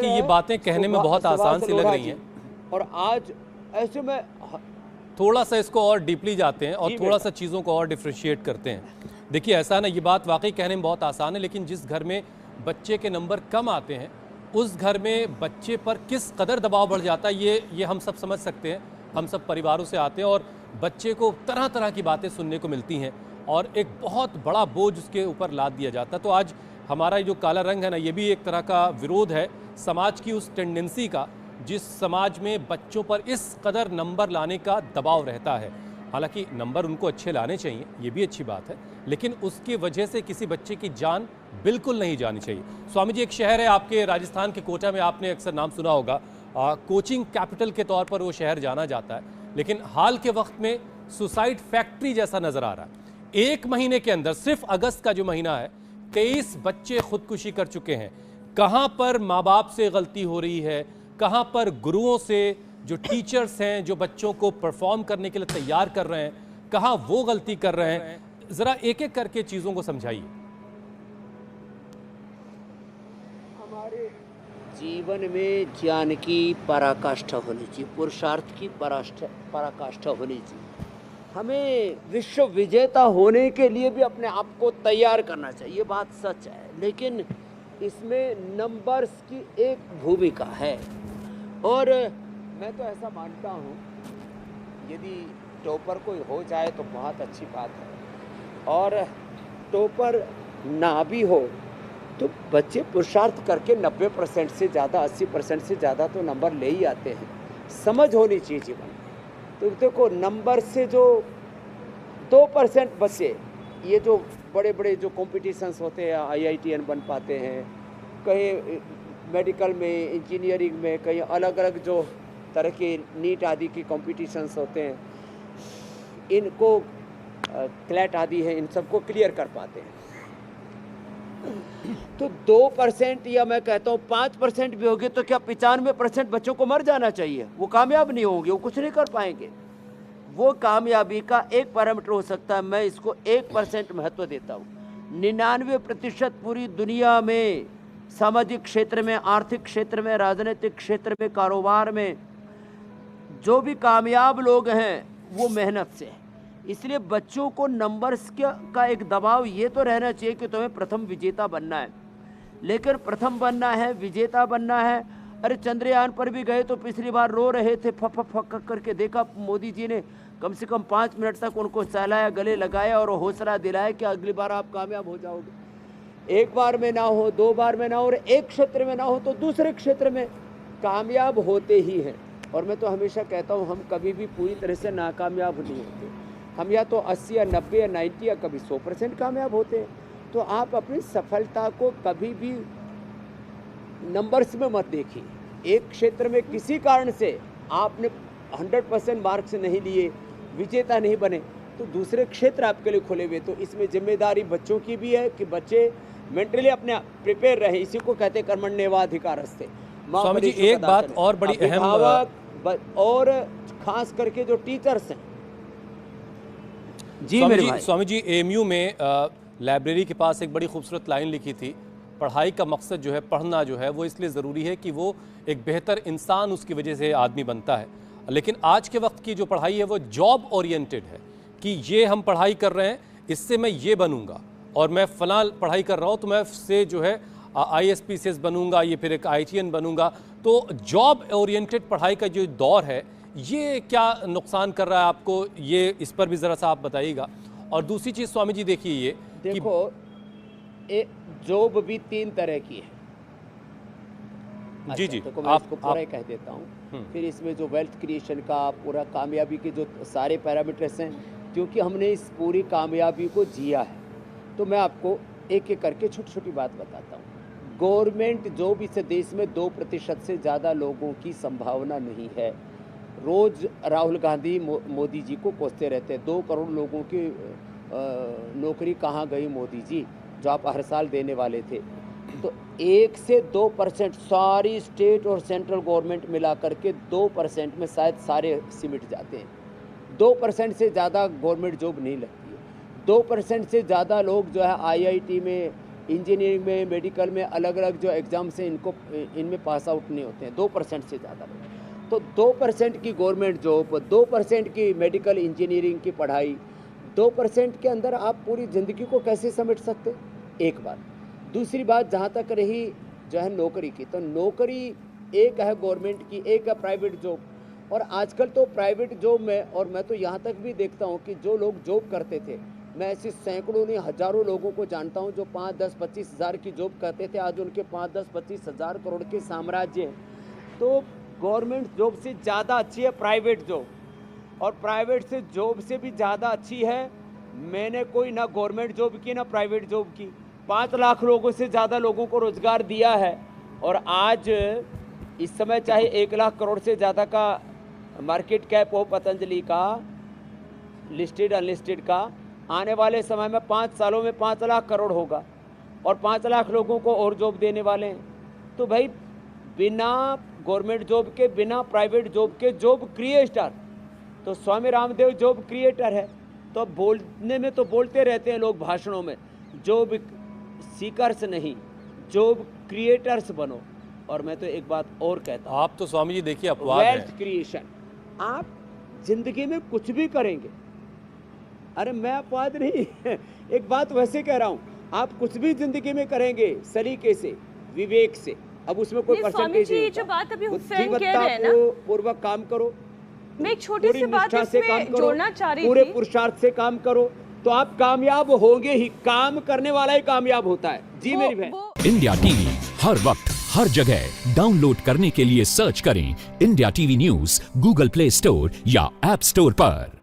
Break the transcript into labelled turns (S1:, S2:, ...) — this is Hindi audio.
S1: देखिए ये बातें कहने में बहुत आसान सी लग रही हैं,
S2: और आज ऐसे में
S1: थोड़ा सा इसको और डीपली जाते हैं और थोड़ा सा चीज़ों को और डिफ्रेंशिएट करते हैं। देखिए ऐसा ना, ये बात वाकई कहने में बहुत आसान है, लेकिन जिस घर में बच्चे के नंबर कम आते हैं उस घर में बच्चे पर किस कदर दबाव बढ़ जाता है ये हम सब समझ सकते हैं। हम सब परिवारों से आते हैं और बच्चे को तरह तरह की बातें सुनने को मिलती हैं और एक बहुत बड़ा बोझ उसके ऊपर लाद दिया जाता है। तो आज हमारा जो काला रंग है ना, ये भी एक तरह का विरोध है समाज की उस टेंडेंसी का जिस समाज में बच्चों पर इस कदर नंबर लाने का दबाव रहता है। हालांकि नंबर उनको अच्छे लाने चाहिए, ये भी अच्छी बात है, लेकिन उसकी वजह से किसी बच्चे की जान बिल्कुल नहीं जानी चाहिए। स्वामी जी, एक शहर है आपके राजस्थान के कोटा में, आपने अक्सर नाम सुना होगा, कोचिंग कैपिटल के तौर पर वो शहर जाना जाता है, लेकिन हाल के वक्त में सुसाइड फैक्ट्री जैसा नजर आ रहा है। एक महीने के अंदर, सिर्फ अगस्त का जो महीना है, 23 बच्चे खुदकुशी कर चुके हैं। कहां पर माँ बाप से गलती हो रही है, कहां पर गुरुओं से, जो टीचर्स हैं जो बच्चों को परफॉर्म करने के लिए तैयार कर रहे हैं, कहां वो गलती कर रहे हैं? जरा एक एक करके चीजों को समझाइए।
S2: हमारे जीवन में ज्ञान की पराकाष्ठा होनी चाहिए, पुरुषार्थ की पराकाष्ठा होनी चाहिए। हमें विश्व विजेता होने के लिए भी अपने आप को तैयार करना चाहिए, ये बात सच है, लेकिन इसमें नंबर्स की एक भूमिका है। और मैं तो ऐसा मानता हूँ, यदि टॉपर कोई हो जाए तो बहुत अच्छी बात है, और टॉपर ना भी हो तो बच्चे पुरुषार्थ करके 90% से ज़्यादा, 80% से ज़्यादा तो नंबर ले ही आते हैं। समझ होनी चाहिए जीवन में। तो देखो, नंबर से जो 2% बच्चे, ये जो बड़े बड़े जो कॉम्पिटिशन्स होते हैं, IITN बन पाते हैं, कहीं मेडिकल में, इंजीनियरिंग में, कहीं अलग अलग जो तरह के नीट आदि की कॉम्पिटिशन्स होते हैं, इनको क्लैट आदि है, इन सबको क्लियर कर पाते हैं। तो 2% या मैं कहता हूँ 5% भी होगी तो क्या 95% बच्चों को मर जाना चाहिए? वो कामयाब नहीं होंगे, वो कुछ नहीं कर पाएंगे। वो कामयाबी का एक पैरामीटर हो सकता है, मैं इसको 1% महत्व देता हूँ। 99% पूरी दुनिया में, सामाजिक क्षेत्र में, आर्थिक क्षेत्र में, राजनीतिक क्षेत्र में, कारोबार में जो भी कामयाब लोग हैं वो मेहनत से है। इसलिए बच्चों को नंबर्स का एक दबाव ये तो रहना चाहिए कि तुम्हें प्रथम विजेता बनना है, लेकिन प्रथम बनना है, विजेता बनना है। अरे चंद्रयान पर भी गए तो पिछली बार रो रहे थे, फक फक फक करके देखा, मोदी जी ने कम से कम 5 मिनट तक उनको सहलाया, गले लगाया और हौसला दिलाया कि अगली बार आप कामयाब हो जाओगे। एक बार में ना हो, 2 बार में ना हो, और एक क्षेत्र में ना हो तो दूसरे क्षेत्र में कामयाब होते ही हैं। और मैं तो हमेशा कहता हूँ, हम कभी भी पूरी तरह से नाकामयाब नहीं होते। हम या तो 80 या 90 या 90 या कभी 100% कामयाब होते हैं। तो आप अपनी सफलता को कभी भी नंबर्स में मत देखिए। एक क्षेत्र में किसी कारण से आपने 100% मार्क्स नहीं लिए, विजेता नहीं बने, तो दूसरे क्षेत्र आपके लिए खुले हुए। तो इसमें जिम्मेदारी बच्चों की भी है कि बच्चे मेंटली अपने प्रिपेयर रहे। इसी को कहते कर्मण्येवाधिकारस्ते।
S1: स्वामी जी, एक बात और बड़ी अहम,
S2: और खास करके जो टीचर्स हैं।
S1: जी मेरे भाई। स्वामी जी, AMU में लाइब्रेरी के पास एक बड़ी खूबसूरत लाइन लिखी थी, पढ़ाई का मकसद जो है, पढ़ना जो है, वो इसलिए ज़रूरी है कि वो एक बेहतर इंसान उसकी वजह से आदमी बनता है। लेकिन आज के वक्त की जो पढ़ाई है वो जॉब ओरिएंटेड है कि ये हम पढ़ाई कर रहे हैं, इससे मैं ये बनूंगा, और मैं फ़लाँ पढ़ाई कर रहा हूँ तो मैं से जो है ISPCS बनूंगा, ये फिर एक IITN बनूंगा। तो जॉब ओरिएंटेड पढ़ाई का जो दौर है, ये क्या नुकसान कर रहा है आपको? ये इस पर भी ज़रा सा आप बताइएगा। और दूसरी चीज़ स्वामी जी, देखिए ये
S2: देखो, जॉब भी 3 तरह की है।
S1: जी जी,
S2: तो मैं इसको पूरा ही कह देता हूँ। फिर इसमें जो वेल्थ क्रिएशन का पूरा कामयाबी के जो सारे पैरामीटर्स हैं, क्योंकि हमने इस पूरी कामयाबी को जिया है, तो मैं आपको एक एक करके छोटी छोटी बात बताता हूँ। गवर्नमेंट जॉब इस देश में 2% से ज़्यादा लोगों की संभावना नहीं है। रोज़ राहुल गांधी मोदी जी को पूछते रहते हैं, 2 करोड़ लोगों की नौकरी कहाँ गई मोदी जी, जो आप हर साल देने वाले थे। तो 1 से 2% सारी स्टेट और सेंट्रल गवर्नमेंट मिला करके 2% में शायद सारे सिमट जाते हैं। 2% से ज़्यादा गवर्नमेंट जॉब नहीं लगती है। 2% से ज़्यादा लोग जो है IIT में, इंजीनियरिंग में, मेडिकल में अलग अलग जो एग्ज़ाम्स हैं इनमें पास आउट नहीं होते हैं 2% से ज़्यादा लोग। तो 2% की गवर्नमेंट जॉब, 2% की मेडिकल इंजीनियरिंग की पढ़ाई, 2% के अंदर आप पूरी ज़िंदगी को कैसे समेट सकते? एक बात। दूसरी बात, जहाँ तक रही जो है नौकरी की, तो नौकरी एक है गवर्नमेंट की, एक है प्राइवेट जॉब। और आजकल तो प्राइवेट जॉब में, और मैं तो यहाँ तक भी देखता हूँ कि जो लोग जॉब करते थे, मैं ऐसे सैकड़ों नहीं हज़ारों लोगों को जानता हूँ जो 5, 10, 25 हज़ार की जॉब करते थे, आज उनके 5, 10, 25 हज़ार करोड़ के साम्राज्य हैं। तो गवर्नमेंट जॉब से ज़्यादा अच्छी है प्राइवेट जॉब, और प्राइवेट से जॉब से भी ज़्यादा अच्छी है, मैंने कोई ना गवर्नमेंट जॉब की ना प्राइवेट जॉब की, 5 लाख लोगों से ज़्यादा लोगों को रोज़गार दिया है। और आज इस समय चाहे 1 लाख करोड़ से ज़्यादा का मार्केट कैप हो पतंजलि का, लिस्टेड अनलिस्टेड का, आने वाले समय में 5 सालों में 5 लाख करोड़ होगा, और 5 लाख लोगों को और जॉब देने वाले हैं। तो भाई बिना गवर्नमेंट जॉब के, बिना प्राइवेट जॉब के जॉब क्रिएटर, तो स्वामी रामदेव जॉब क्रिएटर है। तो बोलने में तो बोलते रहते हैं लोग भाषणों में, जॉब सीकर्स नहीं, जॉब क्रिएटर्स बनो। और मैं तो एक बात और कहता हूँ,
S1: आप तो स्वामी जी देखिए अपवाद हैं।
S2: वेल्थ क्रिएशन, आप जिंदगी में कुछ भी करेंगे, अरे मैं अपवाद नहीं एक बात वैसे कह रहा हूँ, आप कुछ भी जिंदगी में करेंगे सलीके से, विवेक से, अब उसमें कोई परसेंटेज नहीं,
S3: जो बात अभी हुसैन कह रहे हैं ना,
S2: पूर्वक काम करो,
S3: मैं एक छोटी सी बात इसमें जोड़ना चाह रही थी,
S2: पूरे पुरुषार्थ से काम करो, तो आप कामयाब होंगे ही। काम करने वाला ही कामयाब होता है। जी मेरी बहन।
S4: इंडिया टीवी हर वक्त हर जगह डाउनलोड करने के लिए सर्च करें India TV news Google play store या ऐप स्टोर पर।